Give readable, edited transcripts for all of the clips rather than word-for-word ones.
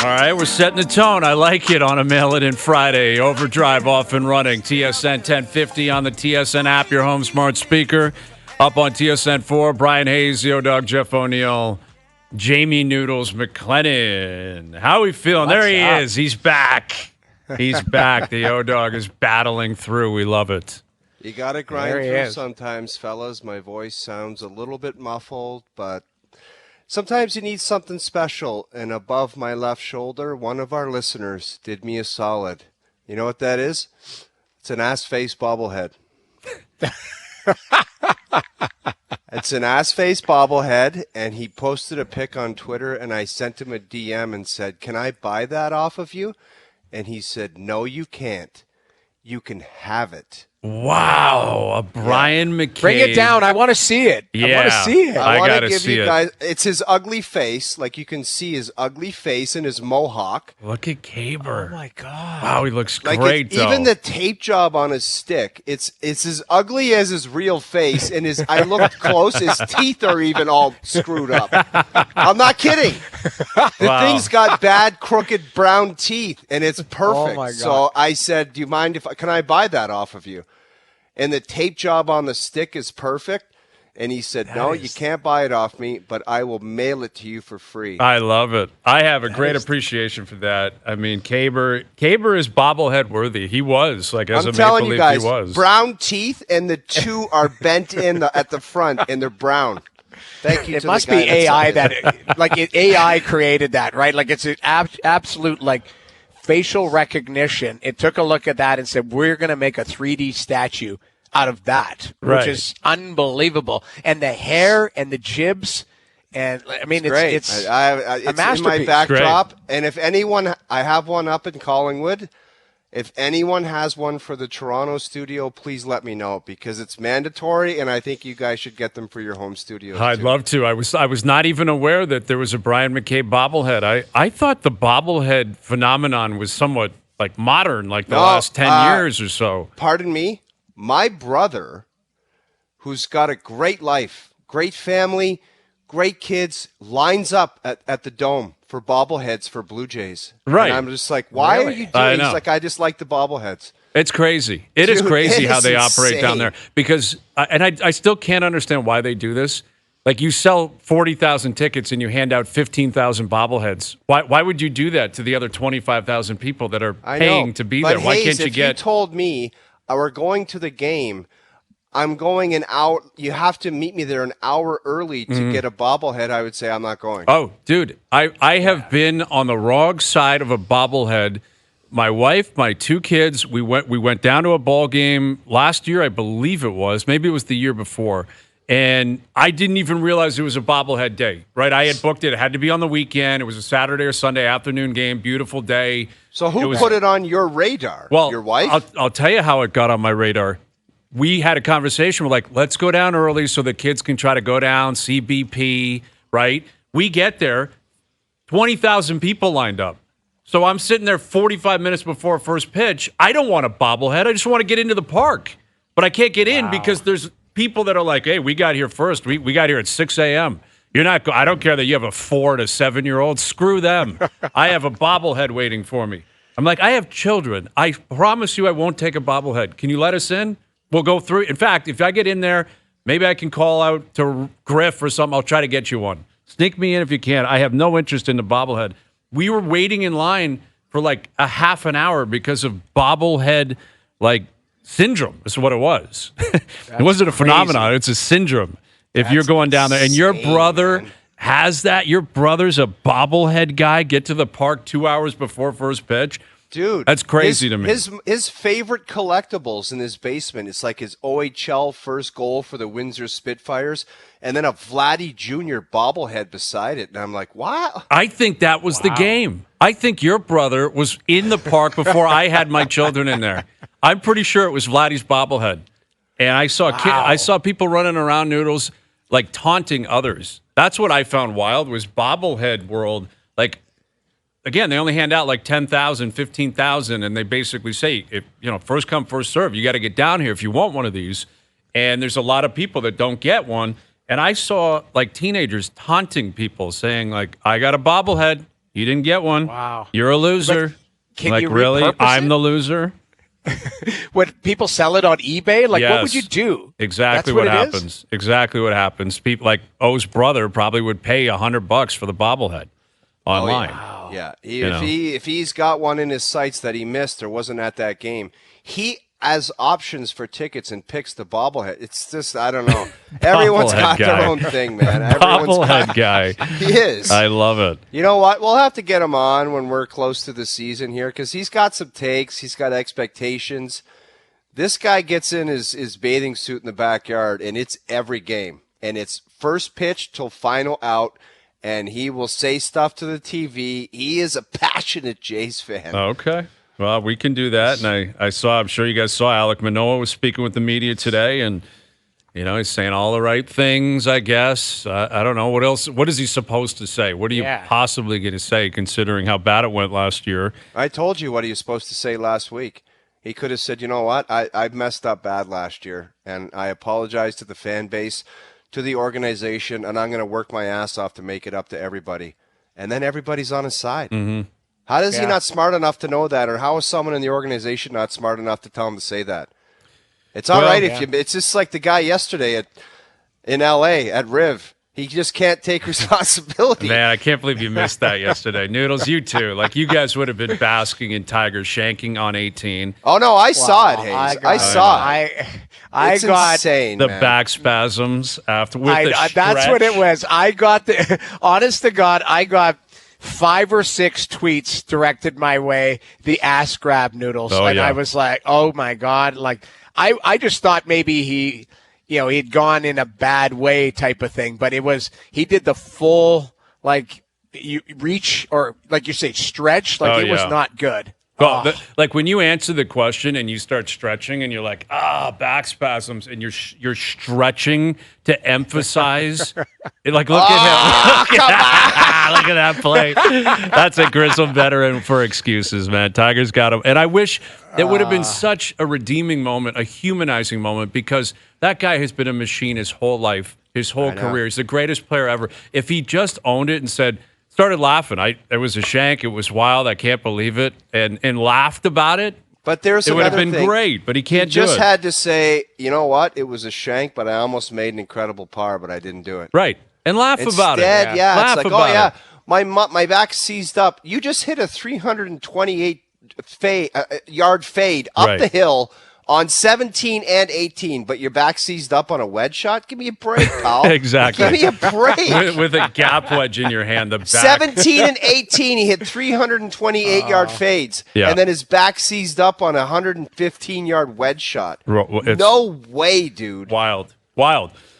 All right, we're setting the tone. I like it on a Mail-It-In Friday. OverDrive off and running. TSN 1050 on the TSN app, your home smart speaker. Up on TSN 4, Bryan Hayes, the O-Dog, Jeff O'Neill, Jamie Noodles McLennan. How are we feeling? There he is. He's back. He's back. The O-Dog is battling through. We love it. You got to grind through sometimes, fellas. My voice sounds a little bit muffled, but sometimes you need something special. And above my left shoulder, one of our listeners did me a solid. You know what that is? It's an ass-face bobblehead. It's an ass-face bobblehead, and he posted a pic on Twitter, and I sent him a DM and said, "Can I buy that off of you?" And he said, "No, you can't. You can have it." Wow, a Bryan McCabe. Bring it down. I want to see it. Yeah, I want to see it. I want gotta to give see you it. guys. It's his ugly face. Like you can see his ugly face and his mohawk. Look at Caber. Oh my God. Wow, he looks Like great, though. even the tape job on his stick. It's as ugly as his real face. And his I looked close. His teeth are even all screwed up. I'm not kidding. The thing's got bad, crooked, brown teeth, and it's perfect. Oh my God. So I said, "Do you mind if can I buy that off of you?" And the tape job on the stick is perfect. And he said, "No, you can't buy it off me, but I will mail it to you for free." I love it. I have a great appreciation for that. I mean, Caber is bobblehead worthy. He was, like, as I'm a telling Maple you Leaf, guys, he was. brown teeth, and the two are bent in at the front, and they're brown. Thank you. It to must the guy be AI AI created that, right? Like it's an absolute like facial recognition. It took a look at that and said, "We're going to make a 3D statue out of that," Right. which is unbelievable. And the hair and the jibs, and I mean, it's great. it's it's a in masterpiece. my backdrop, and if anyone, I have one up in Collingwood. If anyone has one for the Toronto studio, please let me know because it's mandatory, and I think you guys should get them for your home studios. I'd love to. I was not even aware that there was a Bryan McCabe bobblehead. I thought the bobblehead phenomenon was somewhat like modern, like the last 10 years or so. Pardon me? My brother, who's got a great life, great family, great kids, lines up at the Dome for bobbleheads for Blue Jays. Right. And I'm just like, why are you I doing know. He's like, "I just like the bobbleheads." It's crazy. It is Dude, crazy it how is they operate down insane. there because, and I still can't understand why they do this. Like you sell 40,000 tickets and you hand out 15,000 bobbleheads. Why would you do that to the other 25,000 people that are paying to be But there? Why Hayes, can't you if get? you told me we're going to the game, I'm going an hour. You have to meet me there an hour early to get a bobblehead. I would say I'm not going. Oh, dude, I have been on the wrong side of a bobblehead. My wife, my two kids, we went down to a ball game last year, I believe it was. Maybe it was the year before. And I didn't even realize it was a bobblehead day, right? I had booked it. It had to be on the weekend. It was a Saturday or Sunday afternoon game. Beautiful day. So who put it on your radar? Well, your wife? I'll tell you how it got on my radar. We had a conversation. We're like, let's go down early so the kids can try to go down, see BP, right? We get there, 20,000 people lined up. So I'm sitting there 45 minutes before first pitch. I don't want a bobblehead. I just want to get into the park. But I can't get in because there's people that are like, hey, we got here first. We got here at 6 a.m. You're not. I don't care that you have a 4 to 7-year-old. Screw them. I have a bobblehead waiting for me. I'm like, I have children. I promise you I won't take a bobblehead. Can you let us in? We'll go through. In fact, if I get in there, maybe I can call out to Griff or something. I'll try to get you one. Sneak me in if you can. I have no interest in the bobblehead. We were waiting in line for like a half an hour because of bobblehead, like, syndrome is what it was. It wasn't a phenomenon. It's a syndrome. If you're going down there and your brother has that, your brother's a bobblehead guy, get to the park 2 hours before first pitch. Dude, that's crazy to me. His favorite collectibles in his basement, it's like his OHL first goal for the Windsor Spitfires, and then a Vladdy Jr. bobblehead beside it. And I'm like, wow. I think that was the game. I think your brother was in the park before I had my children in there. I'm pretty sure it was Vladdy's bobblehead. And I saw I saw people running around, Noodles, like taunting others. That's what I found wild was bobblehead world. Like, again, they only hand out like 10,000, 15,000, and they basically say, if first come, first serve. You got to get down here if you want one of these. And there's a lot of people that don't get one. And I saw like teenagers taunting people, saying like, "I got a bobblehead. You didn't get one. Wow. You're a loser. Can like, you really? repurpose I'm it? the loser? Would people sell it on eBay? Like, Yes. what would you do? Exactly That's what it is? happens. Exactly what happens. People like O's brother probably would pay $100 for the bobblehead online. Yeah, know. if he's got one in his sights that he missed or wasn't at that game, he has options for tickets and picks the bobblehead. It's just, I don't know. Everyone's got guy. their own thing, man. Everyone's Bobblehead guy. He is. I love it. You know what? We'll have to get him on when we're close to the season here because he's got some takes. He's got expectations. This guy gets in his bathing suit in the backyard, and it's every game. And it's first pitch till final out, and he will say stuff to the TV. He is a passionate Jays fan. Okay. Well, we can do that. And I'm sure you guys saw Alek Manoah was speaking with the media today, and, he's saying all the right things, I guess. I don't know. What else? What is he supposed to say? What are you possibly going to say, considering how bad it went last year? I told you what he was supposed to say last week. He could have said, you know what? I messed up bad last year, and I apologize to the fan base, to the organization, and I'm going to work my ass off to make it up to everybody. And then everybody's on his side. Mm-hmm. How is he not smart enough to know that, or how is someone in the organization not smart enough to tell him to say that? It's all right if you. It's just like the guy yesterday in L.A. at Riv. He just can't take responsibility. Man, I can't believe you missed that yesterday. Noodles, you too. Like, you guys would have been basking in Tiger shanking on 18. Oh, no, I saw it, Hayes. I saw it. I got insane, the man. back spasms after with the stretch. That's what it was. I got honest to God, I got 5 or 6 tweets directed my way, the ass grab Noodles. I was like, oh my God. Like, I just thought maybe he'd gone in a bad way type of thing, but he did the full, like, you reach, or like you say, stretch. Like, it was not good. Well, like when you answer the question and you start stretching and you're like, back spasms, and you're stretching to emphasize. Like, look at him. Look at that play. That's a grizzled veteran for excuses, man. Tiger's got him. And I wish it would have been such a redeeming moment, a humanizing moment, because that guy has been a machine his whole life, his whole career. He's the greatest player ever. If he just owned it and started laughing. It was a shank. It was wild. I can't believe it. And laughed about it. But there's it would have another been thing. Great, but he can't do it. Just had to say, you know what? It was a shank, but I almost made an incredible par, but I didn't do it. Right. And laugh about it. Instead, Laugh it's like, about oh, yeah, it. my back seized up. You just hit a 328 yard fade up the hill on 17 and 18, but your back seized up on a wedge shot? Give me a break, pal. Exactly. Give me a break. with a gap wedge in your hand. The back. 17 and 18, he hit 328-yard fades, and then his back seized up on a 115-yard wedge shot. No way, dude. Wild.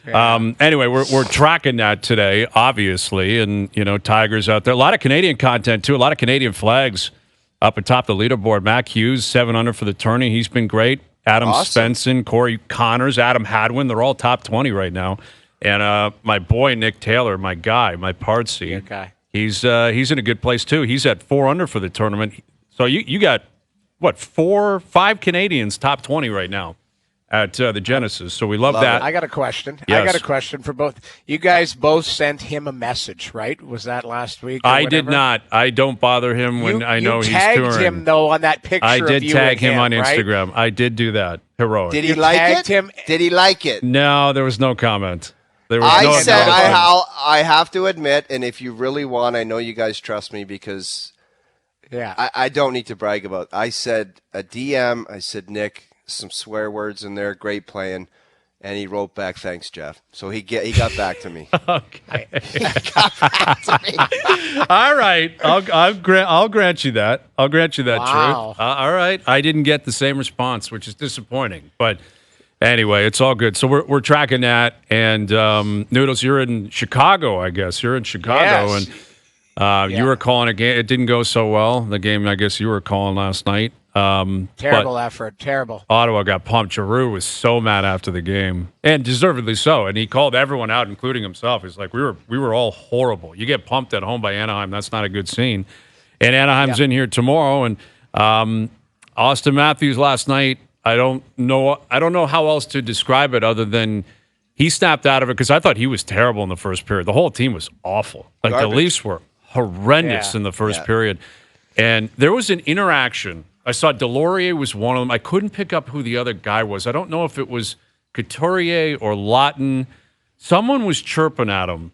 Anyway, we're tracking that today, obviously, and, Tigers out there. A lot of Canadian content, too. A lot of Canadian flags up atop the leaderboard. Mac Hughes, 7 under for the tourney. He's been great. Adam Svensson, Corey Connors, Adam Hadwin, they're all top 20 right now. And my boy Nick Taylor, my guy, my partsy, okay. He's in a good place too. He's at 4 under for the tournament. So you got, 5 Canadians top 20 right now at the Genesis. So we love that. I got a question. Yes. I got a question for both. You guys both sent him a message, right? Was that last week? I did not. I don't bother him when I know he's touring. You tagged him, though, on that picture. I did tag him on right? Instagram. I did do that. Heroic. Did he like it? Did he like it? No, there was no comment. I have to admit, and if you really want, I know you guys trust me because I don't need to brag about it. I said a DM. I said, Nick, some swear words in there, great playing, and he wrote back, thanks, Jeff. So he got back to me. Okay. He got back to me. All right, I'll grant you that. I'll grant you that truth. All right, I didn't get the same response, which is disappointing, but anyway, it's all good. So we're tracking that, and Noodles, you're in Chicago, I guess. You're in Chicago, and you were calling a game. It didn't go so well. The game, I guess, you were calling last night. Terrible effort. Terrible. Ottawa got pumped. Giroux was so mad after the game, and deservedly so. And he called everyone out, including himself. He's like, we were all horrible. You get pumped at home by Anaheim. That's not a good scene. And Anaheim's in here tomorrow. And Auston Matthews last night, I don't know how else to describe it other than he snapped out of it because I thought he was terrible in the first period. The whole team was awful. Like, the Leafs were horrendous in the first period. And there was an interaction. I saw Delorier was one of them. I couldn't pick up who the other guy was. I don't know if it was Couturier or Lawton. Someone was chirping at him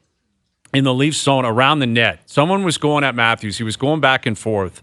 in the Leafs zone around the net. Someone was going at Matthews. He was going back and forth.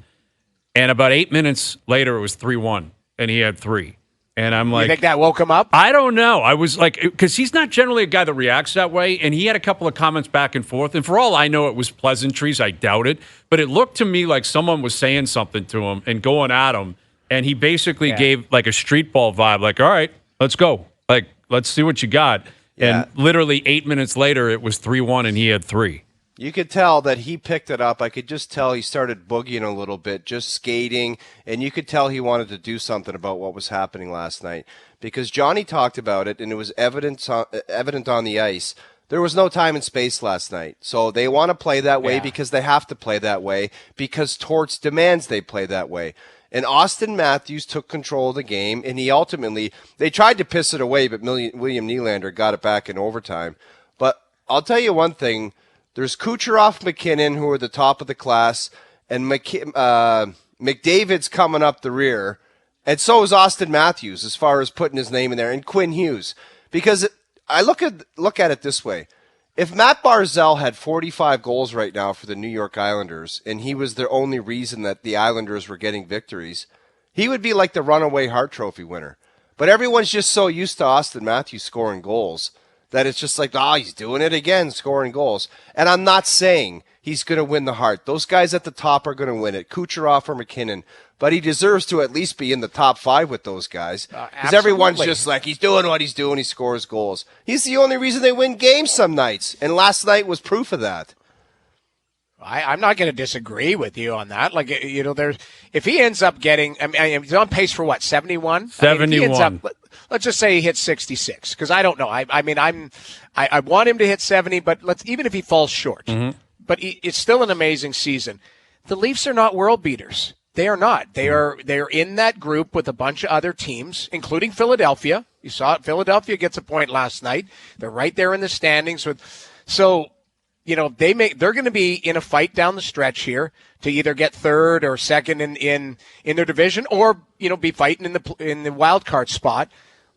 And about 8 minutes later, it was 3-1, and he had 3. And I'm like, you think that woke him up? I don't know. I was like, because he's not generally a guy that reacts that way. And he had a couple of comments back and forth. And for all I know, it was pleasantries. I doubt it. But it looked to me like someone was saying something to him and going at him. And he basically gave like a street ball vibe, like, all right, let's go. Like, let's see what you got. Yeah. And literally 8 minutes later, it was 3-1, and he had 3. You could tell that he picked it up. I could just tell he started boogieing a little bit, just skating, and you could tell he wanted to do something about what was happening last night because Johnny talked about it, and it was evident on the ice. There was no time and space last night, so they want to play that way because they have to play that way because Torts demands they play that way. And Auston Matthews took control of the game, and he ultimately – they tried to piss it away, but William Nylander got it back in overtime. But I'll tell you one thing – there's Kucherov, McKinnon, who are the top of the class, and McDavid's coming up the rear, and so is Auston Matthews as far as putting his name in there, and Quinn Hughes. Because I look at it this way. If Matt Barzal had 45 goals right now for the New York Islanders, and he was the only reason that the Islanders were getting victories, he would be like the runaway Hart Trophy winner. But everyone's just so used to Auston Matthews scoring goals that it's just like, he's doing it again, scoring goals. And I'm not saying he's going to win the Hart. Those guys at the top are going to win it, Kucherov or McKinnon. But he deserves to at least be in the top 5 with those guys. Because everyone's just like, he's doing what he's doing, he scores goals. He's the only reason they win games some nights. And last night was proof of that. I'm not going to disagree with you on that. Like, if he ends up getting, he's on pace for what, 71? 71. Let's just say he hits 66, because I don't know. I want him to hit 70, but even if he falls short. Mm-hmm. But it's still an amazing season. The Leafs are not world beaters. They are not. They are in that group with a bunch of other teams, including Philadelphia. You saw it. Philadelphia gets a point last night. They're right there in the standings they're going to be in a fight down the stretch here to either get third or second in their division, or be fighting in the wild card spot.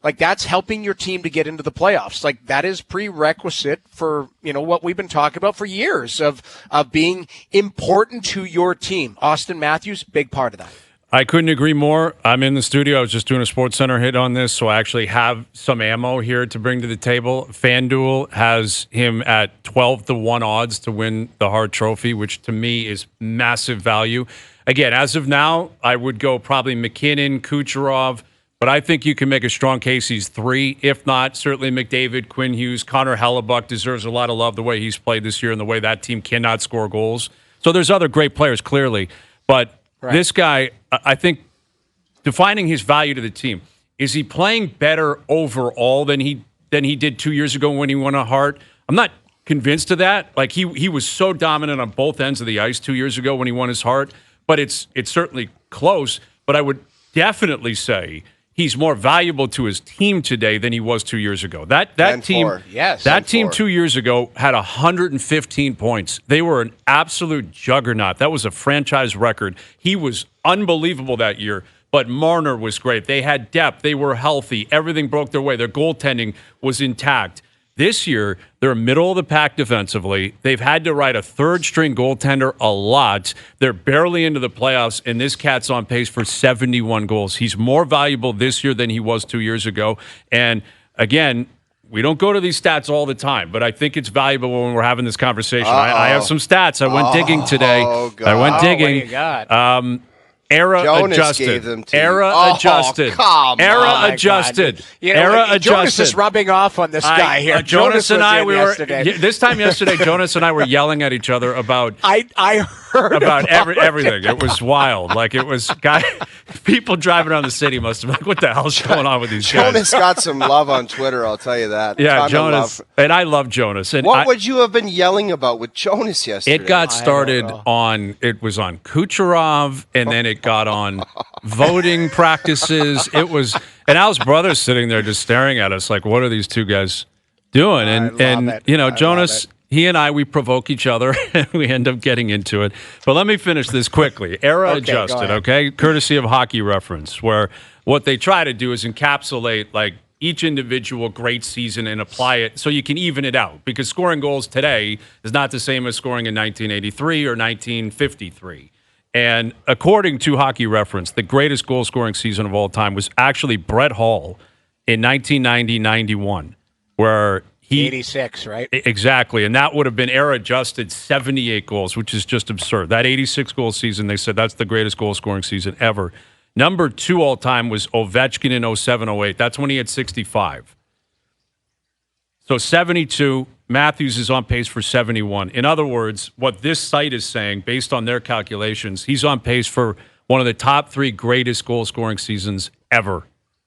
Like, that's helping your team to get into the playoffs. Like, that is prerequisite for what we've been talking about for years of being important to your team. Auston Matthews, big part of that. I couldn't agree more. I'm in the studio. I was just doing a SportsCenter hit on this, so I actually have some ammo here to bring to the table. FanDuel has him at 12-1 odds to win the Hart Trophy, which to me is massive value. Again, as of now, I would go probably McKinnon, Kucherov, but I think you can make a strong case he's 3. If not, certainly McDavid, Quinn Hughes, Connor Hellebuck deserves a lot of love the way he's played this year and the way that team cannot score goals. So there's other great players, clearly, but this guy, I think, defining his value to the team, is he playing better overall than he did 2 years ago when he won a Hart? I'm not convinced of that. Like, he was so dominant on both ends of the ice 2 years ago when he won his Hart, but it's certainly close. But I would definitely say he's more valuable to his team today than he was 2 years ago. That team 2 years ago had 115 points. They were an absolute juggernaut. That was a franchise record. He was unbelievable that year, but Marner was great. They had depth. They were healthy. Everything broke their way. Their goaltending was intact. This year, they're middle of the pack defensively. They've had to ride a third-string goaltender a lot. They're barely into the playoffs, and this cat's on pace for 71 goals. He's more valuable this year than he was 2 years ago. And, again, we don't go to these stats all the time, but I think it's valuable when we're having this conversation. I have some stats. I went digging today. God. I went digging. What do you got? Era Jonas adjusted. Gave them to Era you. adjusted. Come Era on. adjusted. Era adjusted. Jonas is rubbing off on this guy here. Jonas and I, this time yesterday, Jonas and I were yelling at each other about. I heard about everything. It was wild. Like, it was people driving around the city must have been like, what the hell's going on with these guys? Jonas got some love on Twitter, I'll tell you that. Yeah, Jonas. And I love Jonas. And what would you have been yelling about with Jonas yesterday? It got started it was on Kucherov, and then it got on voting practices. It was, and Al's brother's sitting there just staring at us like, what are these two guys doing? And Jonas, he and I, we provoke each other, and we end up getting into it. But let me finish this quickly. Era adjusted, okay? Courtesy of Hockey Reference, where what they try to do is encapsulate, like, each individual great season and apply it so you can even it out. Because scoring goals today is not the same as scoring in 1983 or 1953. And according to Hockey Reference, the greatest goal-scoring season of all time was actually Brett Hall in 1990-91, where he 86, right? Exactly, and that would have been era-adjusted 78 goals, which is just absurd. That 86-goal season, they said that's the greatest goal-scoring season ever. Number 2 all-time was Ovechkin in 07-08. That's when he had 65. So 72, Matthews is on pace for 71. In other words, what this site is saying, based on their calculations, he's on pace for one of the top 3 greatest goal-scoring seasons ever.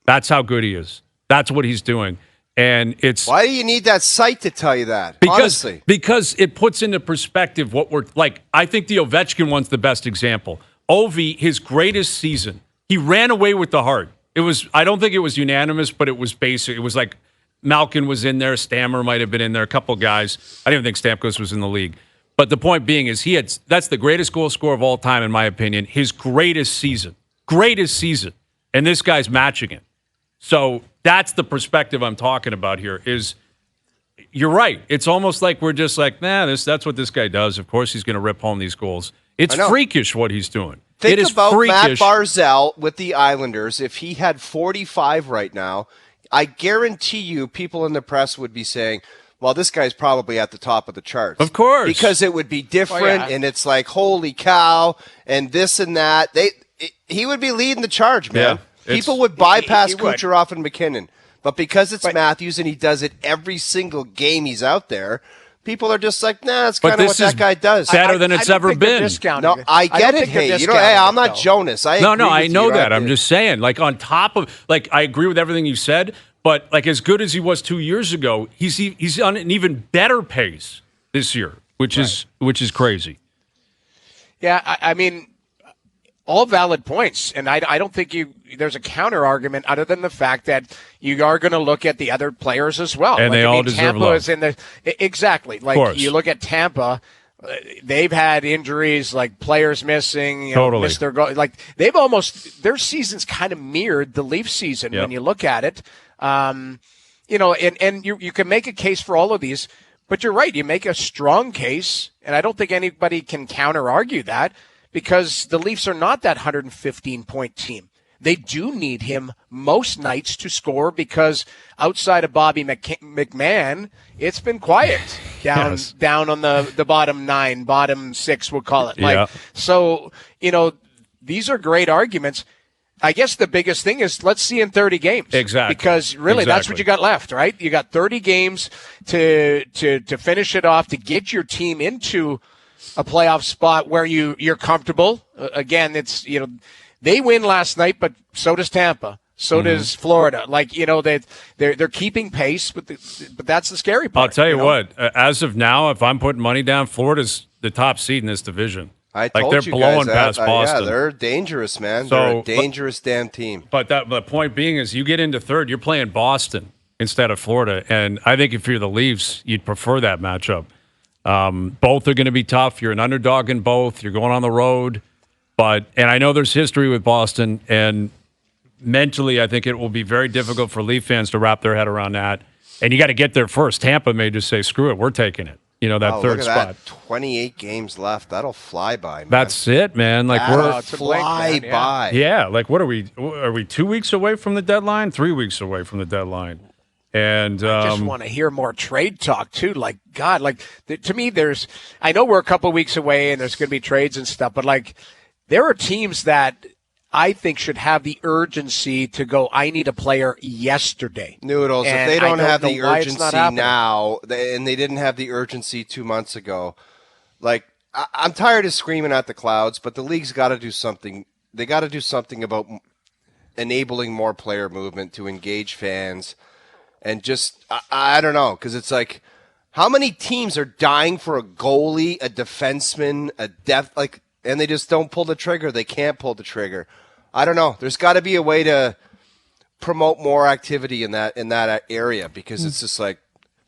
That's how good he is. That's what he's doing. And it's why do you need that site to tell you that? Honestly, because it puts into perspective what we're like. I think the Ovechkin one's the best example. Ovi, his greatest season, he ran away with the Hart. It was, I don't think it was unanimous, but it was basic. It was like Malkin was in there, Stammer might have been in there, a couple guys. I didn't even think Stamkos was in the league. But the point being is that's the greatest goal scorer of all time, in my opinion. His greatest season. And this guy's matching it. So that's the perspective I'm talking about here is you're right. It's almost like we're just like, that's what this guy does. Of course he's going to rip home these goals. It's freakish what he's doing. Think about freakish. Matt Barzal with the Islanders. If he had 45 right now, I guarantee you people in the press would be saying, well, this guy's probably at the top of the charts. Of course. Because it would be different, and it's like, holy cow, and this and that. He would be leading the charge, man. Yeah. People would bypass Kucherov and McKinnon. But because it's Matthews and he does it every single game he's out there, people are just like, that's kind of what that guy does. Better than it's ever been. No, I get it. Hey, I'm not Jonas. I know that. I'm just saying, like, on top of, like, I agree with everything you said, but, like, as good as he was 2 years ago, he's on an even better pace this year, which is crazy. Yeah, I mean, all valid points, and I don't think there's a counter argument other than the fact that you are going to look at the other players as well. And they all deserve Tampa love. Is in the exactly like you look at Tampa. They've had injuries, like players missing, missed their goal. Like their season's kind of mirrored the Leafs season when you look at it. And you can make a case for all of these, but you're right. You make a strong case, and I don't think anybody can counter argue that. Because the Leafs are not that 115-point team. They do need him most nights to score because outside of Bobby McMahon, it's been quiet down on the bottom 9, bottom 6, we'll call it. So, these are great arguments. I guess the biggest thing is let's see in 30 games. Exactly. Because really that's what you got left, right? You got 30 games to finish it off, to get your team into a playoff spot where you're comfortable. Again, it's, they win last night, but so does Tampa. So does Florida. Like, they're keeping pace, but that's the scary part. I'll tell you what, as of now, if I'm putting money down, Florida's the top seed in this division. They're blowing past Boston. Yeah, they're dangerous, man. They're a dangerous damn team. But the point being is you get into third, you're playing Boston instead of Florida. And I think if you're the Leafs, you'd prefer that matchup. Both are going to be tough. You're an underdog in both. You're going on the road. And I know there's history with Boston, and mentally I think it will be very difficult for Leaf fans to wrap their head around that. And you got to get there first. Tampa may just say, screw it, we're taking it. That third spot. 28 games left. That'll fly by, man. That's it, man. Like that'll fly by. Yeah, like what are we 2 weeks away from the deadline? 3 weeks away from the deadline. And I just want to hear more trade talk too. Like, God, to me, I know we're a couple of weeks away and there's going to be trades and stuff, but like, there are teams that I think should have the urgency to go, I need a player yesterday. Noodles, if they don't have the urgency now, and they didn't have the urgency 2 months ago, like, I'm tired of screaming at the clouds, but the league's got to do something. They got to do something about enabling more player movement to engage fans. And just, I don't know, because it's like, how many teams are dying for a goalie, a defenseman, a depth, like, and they just don't pull the trigger. They can't pull the trigger. I don't know. There's got to be a way to promote more activity in that area, because it's just like,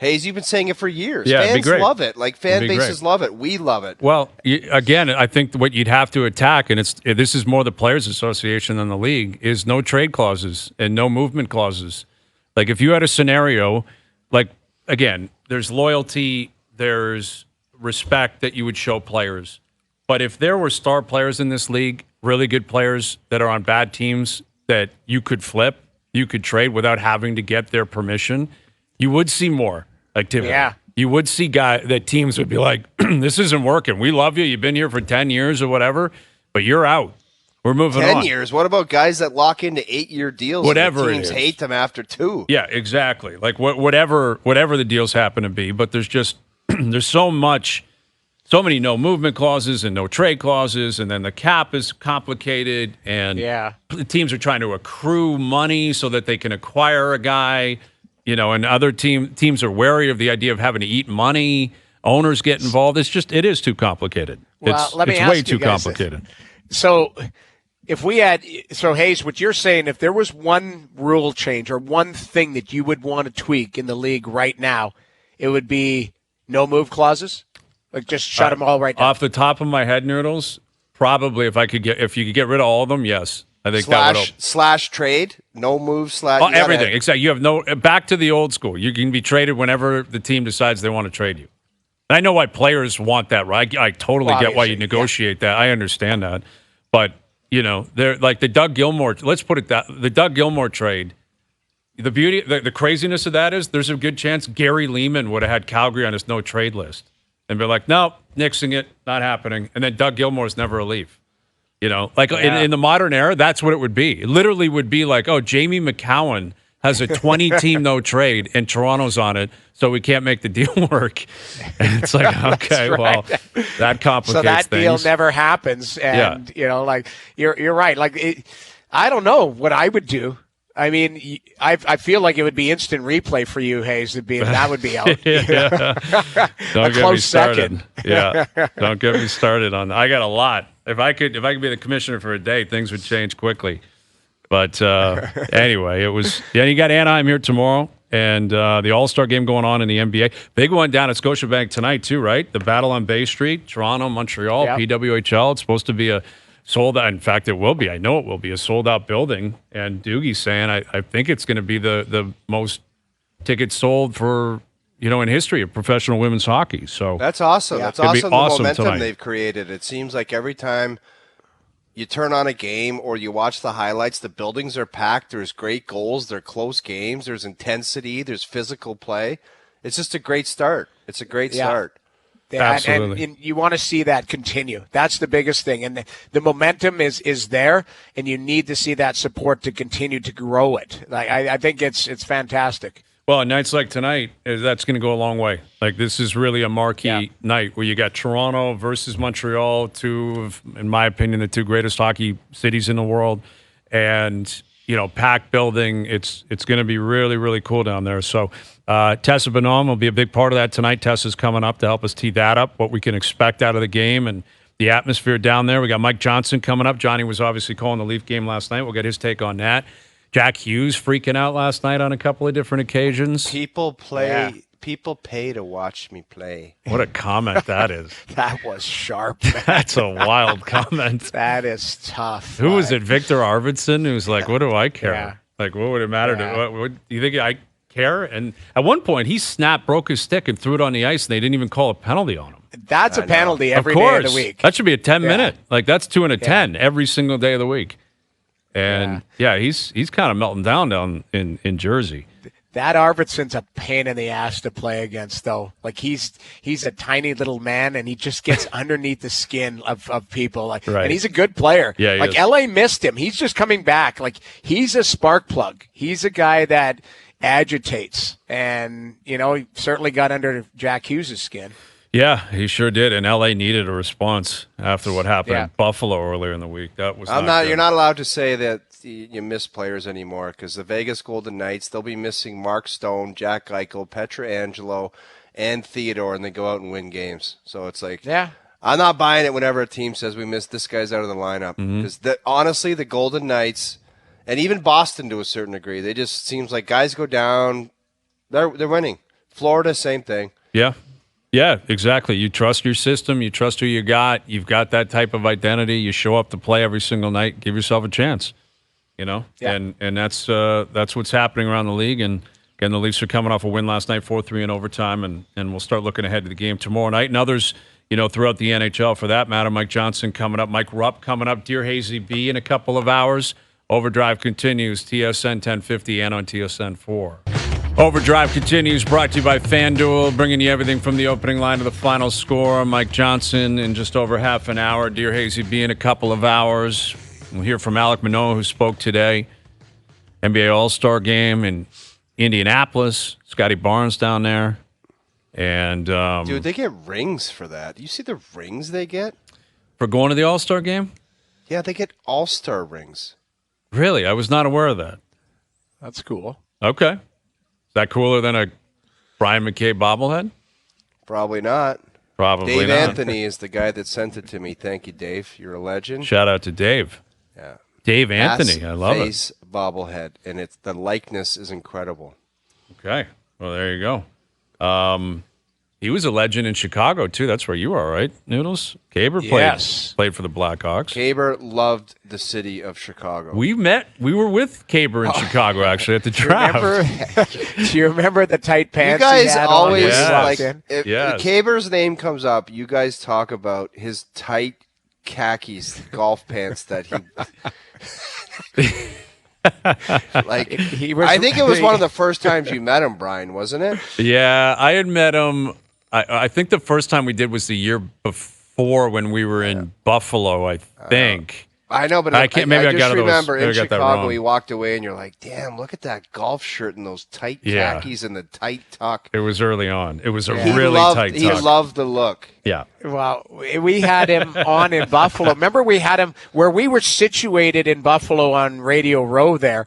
Hayes, you've been saying it for years. Yeah, it'd be fans great. love it. Like fan bases love it. We love it. Well, again, I think what you'd have to attack, and this is more the Players Association than the league, is no trade clauses and no movement clauses. Like if you had a scenario, like again, there's loyalty, there's respect that you would show players. But if there were star players in this league, really good players that are on bad teams that you could flip, you could trade without having to get their permission, you would see more activity. Yeah. You would see that teams would be like, this isn't working. We love you. You've been here for 10 years or whatever, but you're out. We're moving 10 on. 10 years? What about guys that lock into 8-year deals? Whatever and teams it is. hate them after 2. Yeah, exactly. Like whatever the deals happen to be, but there's just there's so many no movement clauses and no trade clauses, and then the cap is complicated, and the teams are trying to accrue money so that they can acquire a guy. And other teams are wary of the idea of having to eat money. Owners get involved. It is too complicated. Well, let me it's ask way you too guys, complicated. So Hayes, what you're saying, if there was one rule change or one thing that you would want to tweak in the league right now, it would be no move clauses? Like just shut them all right down? Off the top of my head, Noodles, probably if you could get rid of all of them, yes. I think slash trade, no move slash everything. Exactly. You have back to the old school. You can be traded whenever the team decides they want to trade you. And I know why players want that, right? I totally get why you negotiate that. I understand that. But, they're like the Doug Gilmour. Let's put it the Doug Gilmour trade. The beauty, the craziness of that is there's a good chance Gary Lehman would have had Calgary on his no trade list and be like, no, nixing it, not happening. And then Doug Gilmour's never a Leaf. In the modern era, that's what it would be. It literally would be like, oh, Jamie McCowan has a 20-team no trade, and Toronto's on it, so we can't make the deal work. And it's like, okay, well, that complicates so that things. deal never happens, and you're right. Like, I don't know what I would do. I mean, I feel like it would be instant replay for you, Hayes. That would be out. Don't get me started. Yeah, don't get me started on that. I got a lot. If I could be the commissioner for a day, things would change quickly. But anyway, it was. Yeah, you got Anaheim here tomorrow, and the All-Star game going on in the NBA. Big one down at Scotiabank tonight too, right? The battle on Bay Street, Toronto, Montreal, PWHL. It's supposed to be a sold out. In fact, it will be. I know it will be a sold out building. And Doogie's saying I think it's going to be the most tickets sold for in history of professional women's hockey. So that's awesome. Yeah. That's awesome. The momentum tonight. They've created. It seems like every time you turn on a game or you watch the highlights, the buildings are packed. There's great goals. They're close games. There's intensity. There's physical play. It's just a great start. It's a great start. Absolutely. And you want to see that continue. That's the biggest thing. And the momentum is there, and you need to see that support to continue to grow it. Like I think it's fantastic. Well, nights like tonight, that's going to go a long way. Like this is really a marquee night where you got Toronto versus Montreal, two of, in my opinion, the two greatest hockey cities in the world, and packed building. It's going to be really, really cool down there. So Tessa Bonhomme will be a big part of that tonight. Tessa's coming up to help us tee that up, what we can expect out of the game and the atmosphere down there. We got Mike Johnson coming up. Johnny was obviously calling the Leaf game last night. We'll get his take on that. Jack Hughes freaking out last night on a couple of different occasions. People pay to watch me play. What a comment that is. That was sharp. That's a wild comment. That is tough. Who was it? Victor Arvidsson, who's like, what do I care? Yeah. Like, what would it matter to what do you think I care? And at one point, he broke his stick and threw it on the ice, and they didn't even call a penalty on him. That's a penalty every day of the week. That should be a 10-minute. Like, that's 2 and a 10 every single day of the week. And, he's kind of melting down in Jersey. That Arvidsson's a pain in the ass to play against, though. Like, he's a tiny little man, and he just gets underneath the skin of people. Like, and he's a good player. Yeah, like, LA missed him. He's just coming back. Like, he's a spark plug. He's a guy that agitates. And, he certainly got under Jack Hughes' skin. Yeah, he sure did. And LA needed a response after what happened in Buffalo earlier in the week. That was You're not allowed to say that you miss players anymore, because the Vegas Golden Knights, they'll be missing Mark Stone, Jack Eichel, Pietrangelo, and Theodore, and they go out and win games. So it's like, I'm not buying it whenever a team says we missed this guy's out of the lineup, because honestly, the Golden Knights, and even Boston to a certain degree, they just seems like guys go down, they're winning. Florida, same thing. Yeah. Yeah, exactly. You trust your system. You trust who you got. You've got that type of identity. You show up to play every single night. Give yourself a chance. Yeah. And that's what's happening around the league. And again, the Leafs are coming off a win last night, 4-3 in overtime, and we'll start looking ahead to the game tomorrow night. And others, throughout the NHL for that matter. Mike Johnson coming up. Mike Rupp coming up. Dear Hazy B in a couple of hours. OverDrive continues. TSN 1050 and on TSN 4. OverDrive continues, brought to you by FanDuel, bringing you everything from the opening line to the final score. Mike Johnson in just over half an hour. Dear Hazy B in a couple of hours. We'll hear from Alek Manoah, who spoke today. NBA All-Star Game in Indianapolis. Scotty Barnes down there. And dude, they get rings for that. You see the rings they get? For going to the All-Star Game? Yeah, they get All-Star rings. Really? I was not aware of that. That's cool. Okay. Is that cooler than a Bryan McCabe bobblehead? Probably not. Probably Dave not. Anthony is the guy that sent it to me. Thank you, Dave. You're a legend. Shout out to Dave. Yeah. Dave Anthony. I love face bobblehead, and the likeness is incredible. Okay. Well, there you go. He was a legend in Chicago, too. That's where you are, right, Noodles? Caber played for the Blackhawks. Caber loved the city of Chicago. We were with Caber in Chicago, actually, at the draft. Do you remember the tight pants you guys he had always, on? if Caber's name comes up, you guys talk about his tight khakis golf pants that he... I think it was one of the first times you met him, Brian, wasn't it? Yeah, I had met him. I think the first time we did was the year before when we were in Buffalo, I think. I know, but I can't. Maybe I just remember in got that Chicago, wrong. he walked away, and you're like, "Damn, look at that golf shirt and those tight khakis and the tight tuck." It was early on. It was a He really loved, tight tuck. He loved the look. Yeah. Well, we had him on in Buffalo. Remember, we had him where we were situated in Buffalo on Radio Row there.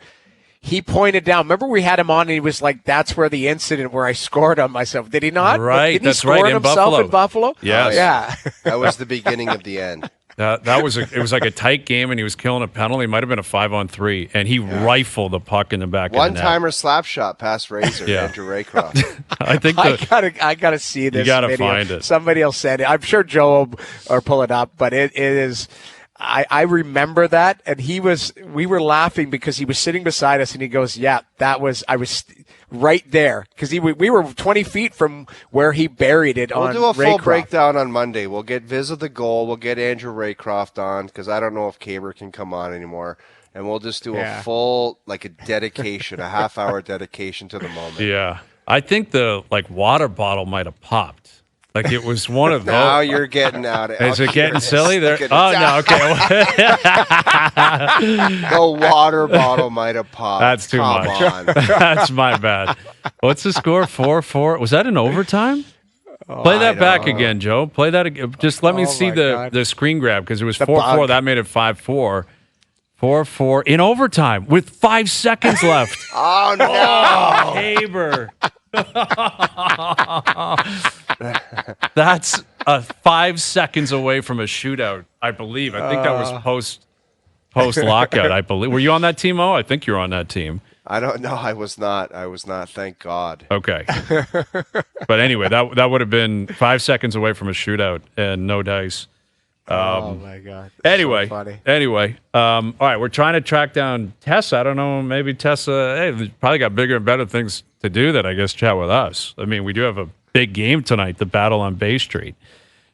He pointed down. Remember, we had him on, and he was like, "That's where the incident where I scored on myself." Did he not? Right. Did he That's score right. on In himself Buffalo. in Buffalo? Yes. Yeah. That was the beginning of the end. It was like a tight game, and he was killing a penalty. It might have been a 5-on-3, and he rifled the puck in the back of the net. One-timer slap shot past Razor, Andrew Raycroft. I think I gotta see this. You gotta video. find it. Somebody will send it. I'm sure Joe will pull it up, but it is. I remember that, and we were laughing because he was sitting beside us, and he goes, "Yeah, I was right there," because we were 20 feet from where he buried it. We'll on do a full Raycroft. breakdown on Monday. We'll get Viz of the goal. We'll get Andrew Raycroft on because I don't know if Caber can come on anymore, and we'll just do a full a dedication, a half-hour dedication to the moment. Yeah, I think the water bottle might have popped. Like it was one of those. Now you're getting out of it. Is it getting silly there? No, okay. The water bottle might have popped. That's too much. On. That's my bad. What's the score? 4-4? Was that in overtime? Play that back again, Joe. Play that again. Just let me see the screen grab because it was 4-4. That made it 5-4. 4-4 in overtime with 5 seconds left. Oh, no. Caber. That's 5 seconds away from a shootout, I believe. I think that was post lockout, I believe. Were you on that team, O? I think you're on that team. I don't know. I was not. Thank God. Okay. But anyway, that would have been 5 seconds away from a shootout and no dice. Oh my God! That's so funny. Anyway, all right, we're trying to track down Tessa. I don't know, maybe Tessa, probably got bigger and better things to do than I guess chat with us. I mean, we do have a big game tonight, the battle on Bay Street,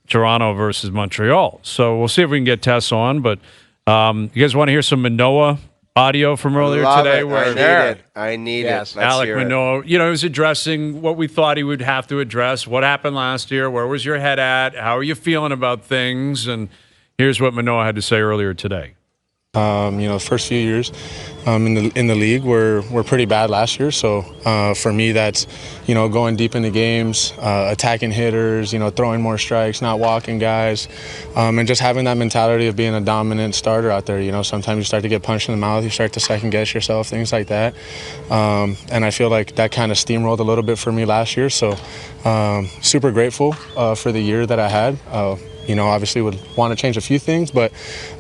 Toronto versus Montreal. So we'll see if we can get Tessa on. But you guys want to hear some Manoah audio from earlier today? I need it. Let's Alek hear Manoah, he was addressing what we thought he would have to address. What happened last year? Where was your head at? How are you feeling about things? And here's what Manoah had to say earlier today. The first few years in the league were pretty bad last year. So for me, that's going deep into games, attacking hitters, throwing more strikes, not walking guys, and just having that mentality of being a dominant starter out there. Sometimes you start to get punched in the mouth, you start to second guess yourself, things like that. And I feel like that kind of steamrolled a little bit for me last year. So super grateful for the year that I had. Obviously would want to change a few things, but,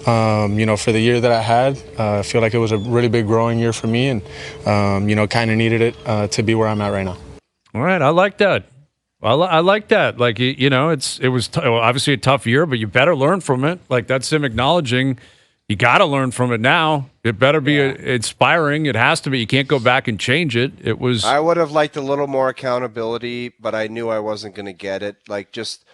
for the year that I had, I feel like it was a really big growing year for me and, kind of needed it to be where I'm at right now. All right, I like that. I like that. Like, it was obviously a tough year, but you better learn from it. Like, that's him acknowledging you got to learn from it now. It better be inspiring. It has to be. You can't go back and change it. It was. I would have liked a little more accountability, but I knew I wasn't going to get it. Like, just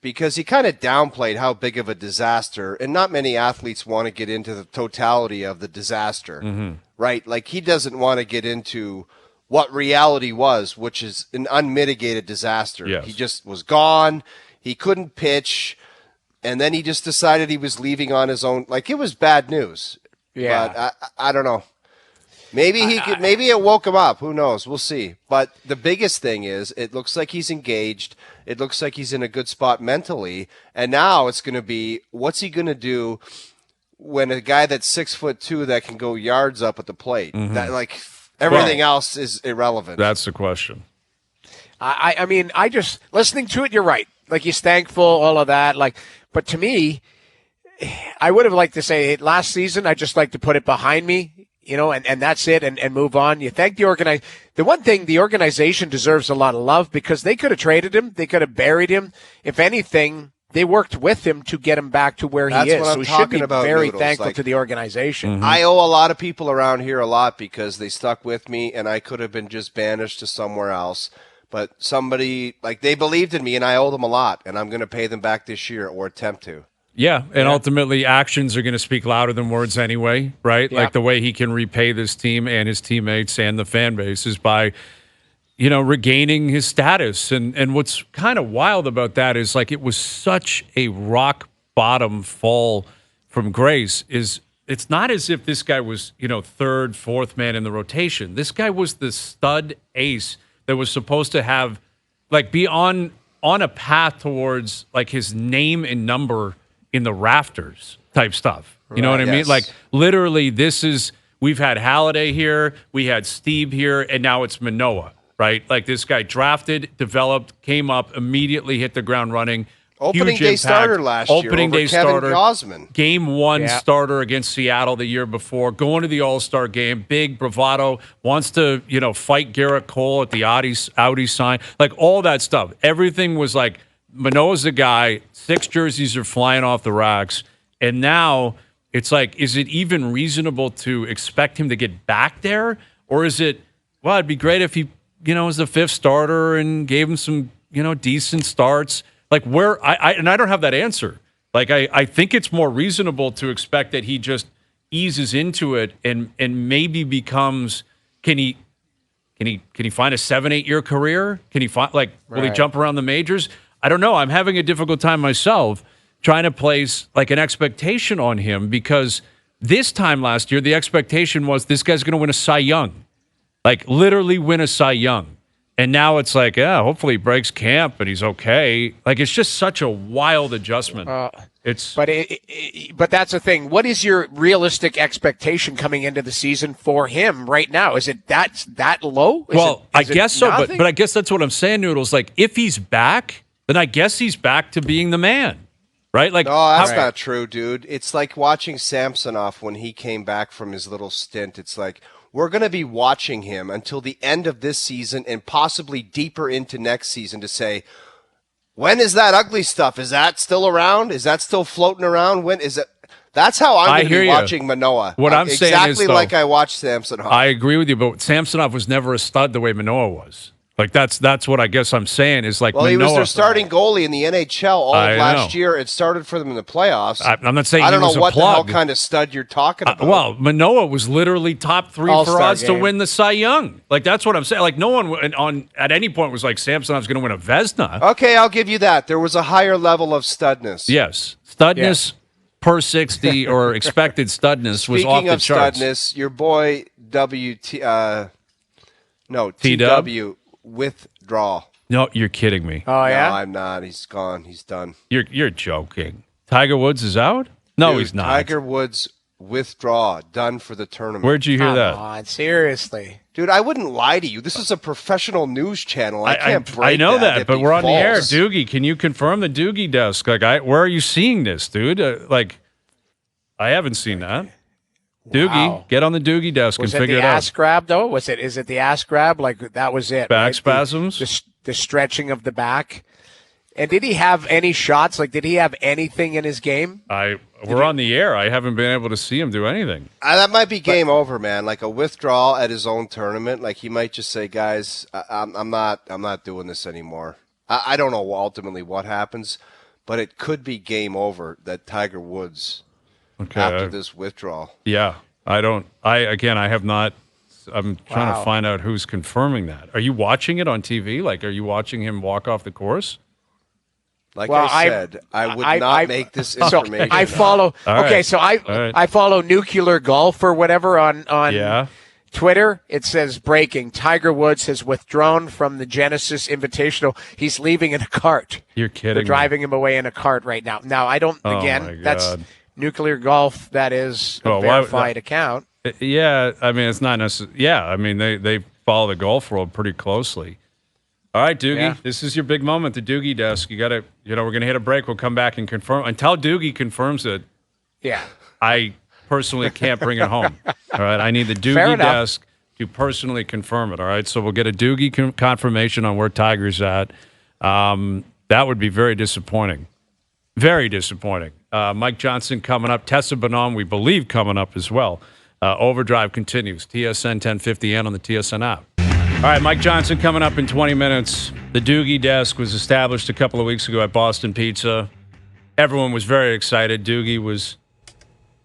because he kind of downplayed how big of a disaster, and not many athletes want to get into the totality of the disaster, right? Like, he doesn't want to get into what reality was, which is an unmitigated disaster. Yes. He just was gone. He couldn't pitch. And then he just decided he was leaving on his own. Like, it was bad news. Yeah. But I don't know. Maybe maybe it woke him up. Who knows? We'll see. But the biggest thing is it looks like he's engaged. It looks like he's in a good spot mentally. And now it's going to be, what's he going to do when a guy that's 6'2" that can go yards up at the plate? That, like, everything else is irrelevant. That's the question. I mean, I just, listening to it, you're right. Like, he's thankful, all of that. Like, but to me, I would have liked to say, hey, last season, I just like to put it behind me, and that's it, and move on. You thank the one thing, the organization deserves a lot of love because they could have traded him. They could have buried him. If anything, they worked with him to get him back to where he is. So he should be very thankful to the organization. I owe a lot of people around here a lot because they stuck with me, and I could have been just banished to somewhere else. But somebody, like, they believed in me, and I owe them a lot, and I'm going to pay them back this year or attempt to. Yeah, and ultimately actions are going to speak louder than words anyway, right? Yeah. Like, the way he can repay this team and his teammates and the fan base is by, regaining his status. And what's kind of wild about that is, like, it was such a rock bottom fall from grace. It's not as if this guy was, third, fourth man in the rotation. This guy was the stud ace that was supposed to have, like, be on a path towards, like, his name and number in the rafters type stuff. You know what I mean? Like, literally, we've had Halladay here, we had Steve here, and now it's Manoah, right? Like, this guy drafted, developed, came up, immediately hit the ground running. Opening day starter last year. Opening day starter. Gosman. Game one starter against Seattle the year before. Going to the All-Star game. Big bravado. Wants to, fight Garrett Cole at the Audi sign. Like, all that stuff. Everything was like, Manoah's the guy. 6 jerseys are flying off the racks. And now it's like, is it even reasonable to expect him to get back there? Or is it, well, it'd be great if he, was the 5th starter and gave him some, decent starts. Like, where I don't have that answer. Like, I think it's more reasonable to expect that he just eases into it and maybe becomes, can he find a 7-8 year career? Can he find, like, will he jump around the majors? I don't know. I'm having a difficult time myself trying to place, like, an expectation on him because this time last year the expectation was this guy's going to win a Cy Young, like, literally win a Cy Young. And now it's like, hopefully he breaks camp and he's okay. Like, it's just such a wild adjustment. But that's the thing. What is your realistic expectation coming into the season for him right now? Is it that low? I guess so, but I guess that's what I'm saying, Noodles. Like, if he's back, then I guess he's back to being the man, right? Like, no, that's not true, dude. It's like watching Samsonov when he came back from his little stint. It's like, we're going to be watching him until the end of this season and possibly deeper into next season to say, when is that ugly stuff? Is that still around? Is that still floating around? When is it? That's how I'm going to be watching Manoah. What I'm saying is, exactly like I watched Samsonov. I agree with you, but Samsonov was never a stud the way Manoah was. Like, that's what I guess I'm saying is, like, Manoah, he was their starting goalie goalie in the NHL all of last year. It started for them in the playoffs. I'm not saying I don't he was know what a plug. the hell kind of stud you're talking about. Well, Manoah was literally top 3 for odds to win the Cy Young. Like, that's what I'm saying. Like, no one at any point was like Samsonov's going to win a Vezina. Okay, I'll give you that. There was a higher level of studness. Yes, studness per 60 or expected studness was off the charts. Speaking of studness, your boy TW withdraw. No, you're kidding me. Oh, yeah? No, I'm not. He's gone. He's done. You're joking. Tiger Woods is out? No, Dude, he's not. Tiger Woods withdraw. Done for the tournament. Where'd you hear that? Come on, seriously. Dude, I wouldn't lie to you. This is a professional news channel. I can't break I know that, but we're on the air. false. Doogie, can you confirm the Doogie desk? Like, where are you seeing this, dude? I haven't seen that. Doogie, get on the Doogie desk and figure it out. Was it the ass grab, though? Is it the ass grab? Like, that was it, Back right? spasms? The stretching of the back. And did he have any shots? Like, did he have anything in his game? We're on the air. I haven't been able to see him do anything. That might be game over, man. Like a withdrawal at his own tournament. Like he might just say, guys, I'm not doing this anymore. I don't know ultimately what happens, but it could be game over that Tiger Woods after this withdrawal. Yeah. I have not. I'm trying to find out who's confirming that. Are you watching it on TV? Like, are you watching him walk off the course? Like I said, I would not make this information. I follow. Okay, so I follow Nuclear Golf or whatever on Twitter. It says breaking: Tiger Woods has withdrawn from the Genesis Invitational. He's leaving in a cart. You're kidding. They're driving him away in a cart right now. Now I don't. Again, that's Nuclear Golf. That is a verified account. Yeah, I mean it's not necessarily. Yeah, I mean they follow the golf world pretty closely. All right, Doogie, this is your big moment, the Doogie desk. You got to, we're going to hit a break. We'll come back and confirm. Until Doogie confirms it, I personally can't bring it home. All right, I need the Doogie desk to personally confirm it. All right, so we'll get a Doogie confirmation on where Tiger's at. That would be very disappointing. Very disappointing. Mike Johnson coming up. Tessa Bonhomme, we believe, coming up as well. Overdrive continues. TSN 1050 and on the TSN app. All right, Mike Johnson coming up in 20 minutes. The Doogie desk was established a couple of weeks ago at Boston Pizza. Everyone was very excited. Doogie was,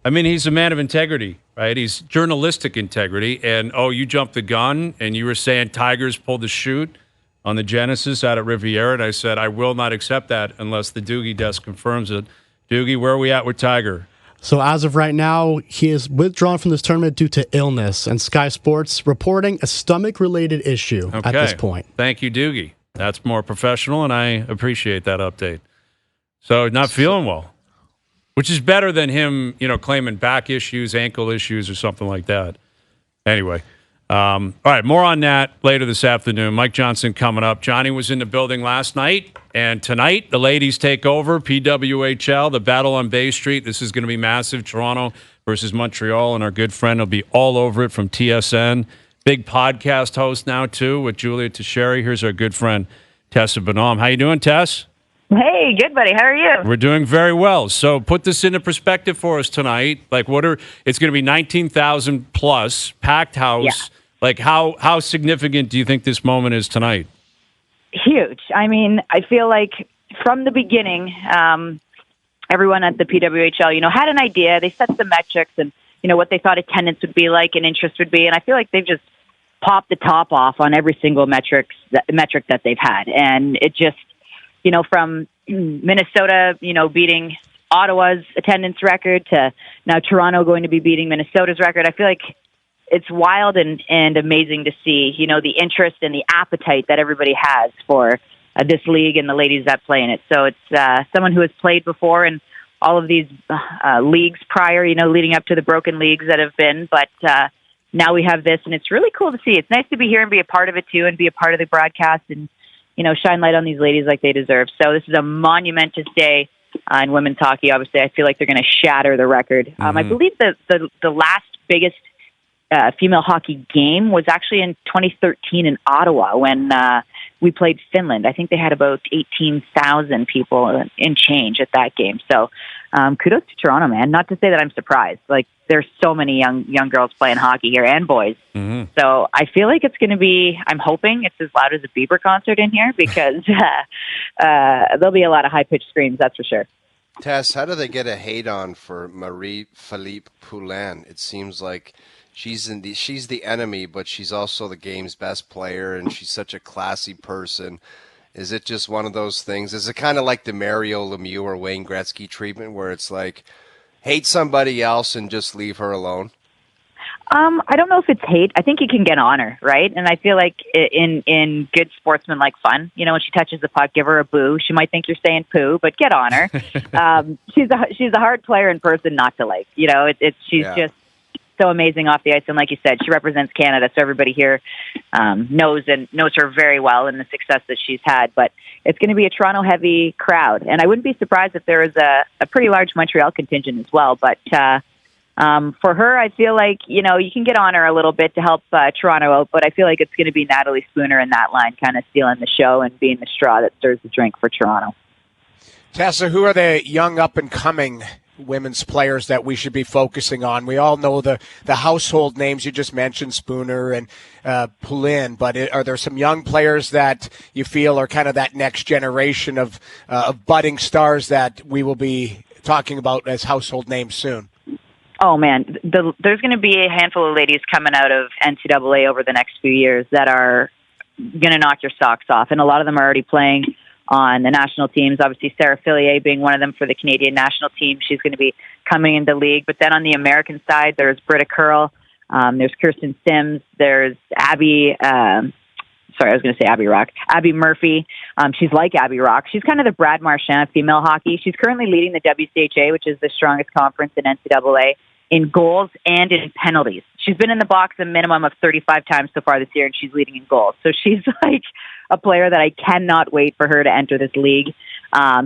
he's a man of integrity, right? He's journalistic integrity. And, you jumped the gun and you were saying Tigers pulled the chute on the Genesis out at Riviera. And I said, I will not accept that unless the Doogie desk confirms it. Doogie, where are we at with Tiger? So as of right now, he is withdrawn from this tournament due to illness, and Sky Sports reporting a stomach-related issue at this point. Thank you, Doogie. That's more professional, and I appreciate that update. So not feeling well, which is better than him, claiming back issues, ankle issues, or something like that. Anyway, all right, more on that later this afternoon. Mike Johnson coming up. Johnny was in the building last night, and tonight the ladies take over. PWHL, the battle on Bay Street. This is going to be massive. Toronto versus Montreal, and our good friend will be all over it from TSN. Big podcast host now, too, with Julia Teixeira. Here's our good friend, Tessa Bonhomme. How you doing, Tess? Hey, good, buddy. How are you? We're doing very well. So put this into perspective for us tonight. Like, it's going to be 19,000 plus, packed house. Yeah. Like, how significant do you think this moment is tonight? Huge. I feel like from the beginning, everyone at the PWHL, had an idea. They set some metrics and, what they thought attendance would be like and interest would be. And I feel like they've just popped the top off on every single metric that they've had. And it just, from Minnesota, beating Ottawa's attendance record to now Toronto going to be beating Minnesota's record. I feel like it's wild and amazing to see, the interest and the appetite that everybody has for this league and the ladies that play in it. So it's someone who has played before in all of these leagues prior, leading up to the broken leagues that have been. But now we have this, and it's really cool to see. It's nice to be here and be a part of it, too, and be a part of the broadcast and, shine light on these ladies like they deserve. So this is a monumentous day in women's hockey. Obviously, I feel like they're going to shatter the record. I believe the last biggest female hockey game was actually in 2013 in Ottawa when we played Finland. I think they had about 18,000 people in change at that game. So kudos to Toronto, man. Not to say that I'm surprised. Like, there's so many young girls playing hockey here and boys. Mm-hmm. So I feel like it's going to be, I'm hoping it's as loud as a Bieber concert in here because there'll be a lot of high-pitched screams, that's for sure. Tess, how do they get a hate on for Marie-Philippe Poulin? It seems like she's the enemy, but she's also the game's best player, and she's such a classy person. Is it just one of those things? Is it kind of like the Mario Lemieux or Wayne Gretzky treatment where it's like, hate somebody else and just leave her alone? I don't know if it's hate. I think you can get honor, right? And I feel like in good sportsman-like fun, when she touches the puck, give her a boo. She might think you're saying poo, but get on her. She's a hard player in person not to like. She's just so amazing off the ice, and like you said, she represents Canada, so everybody here knows her very well and the success that she's had. But it's going to be a Toronto-heavy crowd, and I wouldn't be surprised if there was a pretty large Montreal contingent as well. But For her, I feel like, you can get on her a little bit to help Toronto out, but I feel like it's going to be Natalie Spooner in that line kind of stealing the show and being the straw that stirs the drink for Toronto. Tessa, who are the young up-and-coming women's players that we should be focusing on? We all know the household names you just mentioned, Spooner and Poulin, but are there some young players that you feel are kind of that next generation of budding stars that we will be talking about as household names soon? Oh, man, there's going to be a handful of ladies coming out of NCAA over the next few years that are going to knock your socks off, and a lot of them are already playing on the national teams. Obviously, Sarah Fillier being one of them for the Canadian national team. She's going to be coming into the league. But then on the American side, there's Britta Curl, there's Kirsten Sims, there's Abby Rock. Abby Murphy. She's like Abby Rock. She's kind of the Brad Marchand of female hockey. She's currently leading the WCHA, which is the strongest conference in NCAA, in goals and in penalties. She's been in the box a minimum of 35 times so far this year, and she's leading in goals. So she's like a player that I cannot wait for her to enter this league.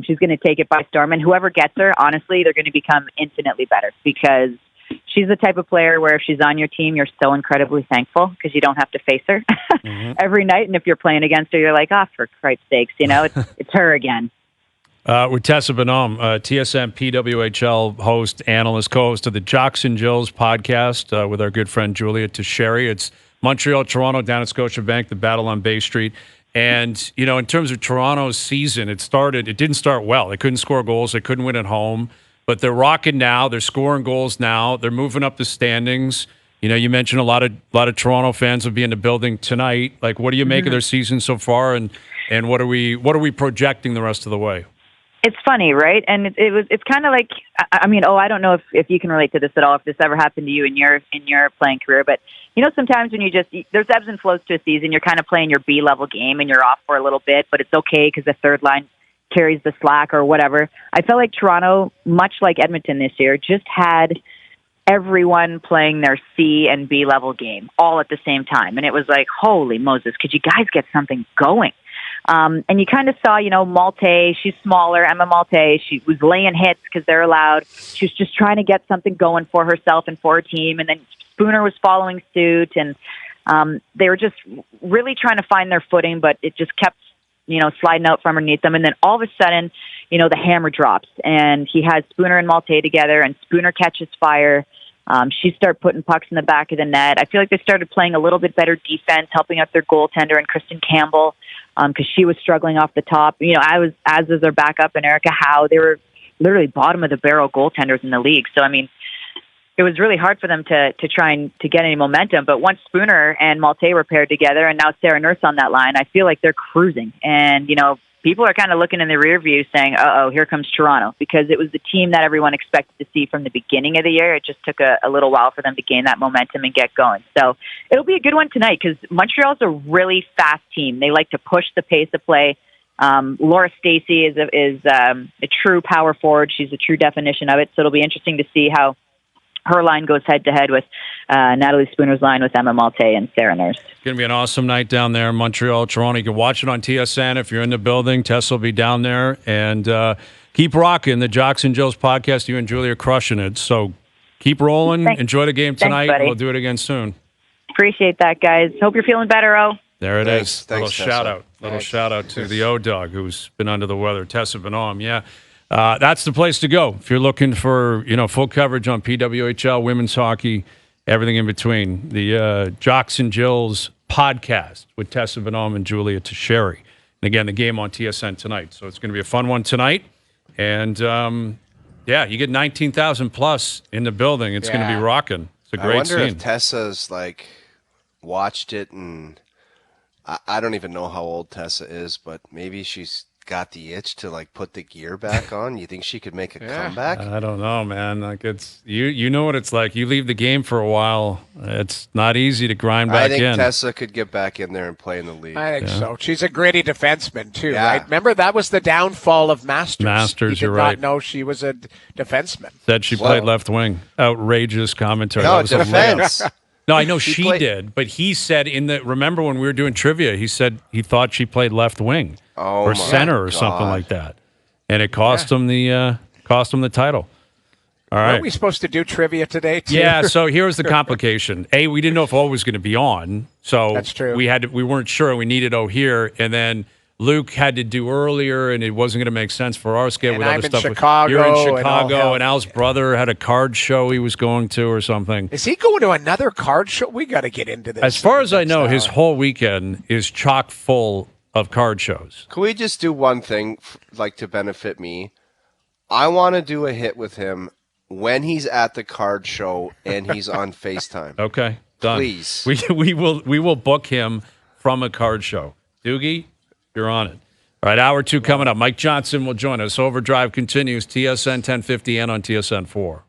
She's going to take it by storm, and whoever gets her, honestly, they're going to become infinitely better, because she's the type of player where if she's on your team, you're so incredibly thankful because you don't have to face her every night. And if you're playing against her, you're like, for Christ's sakes, it's her again. With Tessa Bonhomme, TSN PWHL host, analyst, co-host of the Jocks and Jills podcast with our good friend Julia Teixeira. It's Montreal, Toronto, down at Scotiabank, the battle on Bay Street. And, in terms of Toronto's season, it didn't start well. They couldn't score goals. They couldn't win at home. But they're rocking now. They're scoring goals now. They're moving up the standings. You mentioned a lot of Toronto fans will be in the building tonight. Like, what do you make of their season so far, and what are we projecting the rest of the way? It's funny, right? And it's kind of like, I don't know if you can relate to this at all, if this ever happened to you in your playing career, but sometimes when there's ebbs and flows to a season, you're kind of playing your B-level game and you're off for a little bit, but it's okay because the third line carries the slack or whatever. I felt like Toronto, much like Edmonton this year, just had everyone playing their C and B level game all at the same time. And it was like, holy Moses, could you guys get something going? And you kind of saw, Malte, she's smaller, Emma Malte, she was laying hits because they're allowed. She was just trying to get something going for herself and for her team. And then Spooner was following suit, and they were just really trying to find their footing, but it just kept sliding out from underneath them. And then all of a sudden, the hammer drops, and he has Spooner and Malte together, and Spooner catches fire. She started putting pucks in the back of the net. I feel like they started playing a little bit better defense, helping out their goaltender and Kristen Campbell, because she was struggling off the top. As was their backup, and Erica Howe. They were literally bottom of the barrel goaltenders in the league. So, it was really hard for them to try and to get any momentum. But once Spooner and Malte were paired together, and now Sarah Nurse on that line, I feel like they're cruising. And, people are kind of looking in the rear view saying, here comes Toronto, because it was the team that everyone expected to see from the beginning of the year. It just took a little while for them to gain that momentum and get going. So it'll be a good one tonight, because Montreal's a really fast team. They like to push the pace of play. Laura Stacey is a true power forward. She's a true definition of it. So it'll be interesting to see how her line goes head-to-head with Natalie Spooner's line with Emma Malte and Sarah Nurse. It's going to be an awesome night down there in Montreal, Toronto. You can watch it on TSN if you're in the building. Tess will be down there. And keep rocking the Jocks and Jills podcast. You and Julie are crushing it. So keep rolling. Thanks. Enjoy the game tonight. Thanks, we'll do it again soon. Appreciate that, guys. Hope you're feeling better, O. There it is. Thanks, Little shout-out. Little shout-out to the O-Dog, who's been under the weather, Tessa Bonhomme. Yeah. That's the place to go if you're looking for full coverage on PWHL, women's hockey, everything in between. The Jocks and Jills podcast with Tessa Bonhomme and Julia Teixeira. And again, the game on TSN tonight. So it's going to be a fun one tonight. And you get 19,000 plus in the building. It's going to be rocking. It's a great scene. I wonder if Tessa's watched it, and I don't even know how old Tessa is, but maybe she's got the itch to put the gear back on. You think she could make a comeback? I don't know, man. It's you know what it's like. You leave the game for a while. It's not easy to grind back in. I think Tessa could get back in there and play in the league. I think so. She's a gritty defenseman too, right? Remember, that was the downfall of Masters. You're right. Did not know she was a defenseman. Said she played left wing. Outrageous commentary. No, defense. No, I know she did, but he said remember when we were doing trivia, he said he thought she played left wing or center or something like that. And it cost him the title. All right. Weren't we supposed to do trivia today, too? Yeah, so here's the complication. A, we didn't know if O was going to be on. So that's true. We weren't sure. We needed O here. And then Luke had to do earlier, and it wasn't going to make sense for our schedule and with I'm other in stuff. Chicago, You're in Chicago, and Al's brother had a card show he was going to or something. Is he going to another card show? We got to get into this. As far as I know, his whole weekend is chock full of card shows. Can we just do one thing, like to benefit me? I want to do a hit with him when he's at the card show and he's on FaceTime. Okay, done. Please. We will book him from a card show. Doogie, you're on it. All right, hour 2 coming up. Mike Johnson will join us. Overdrive continues, TSN 1050 and on TSN 4.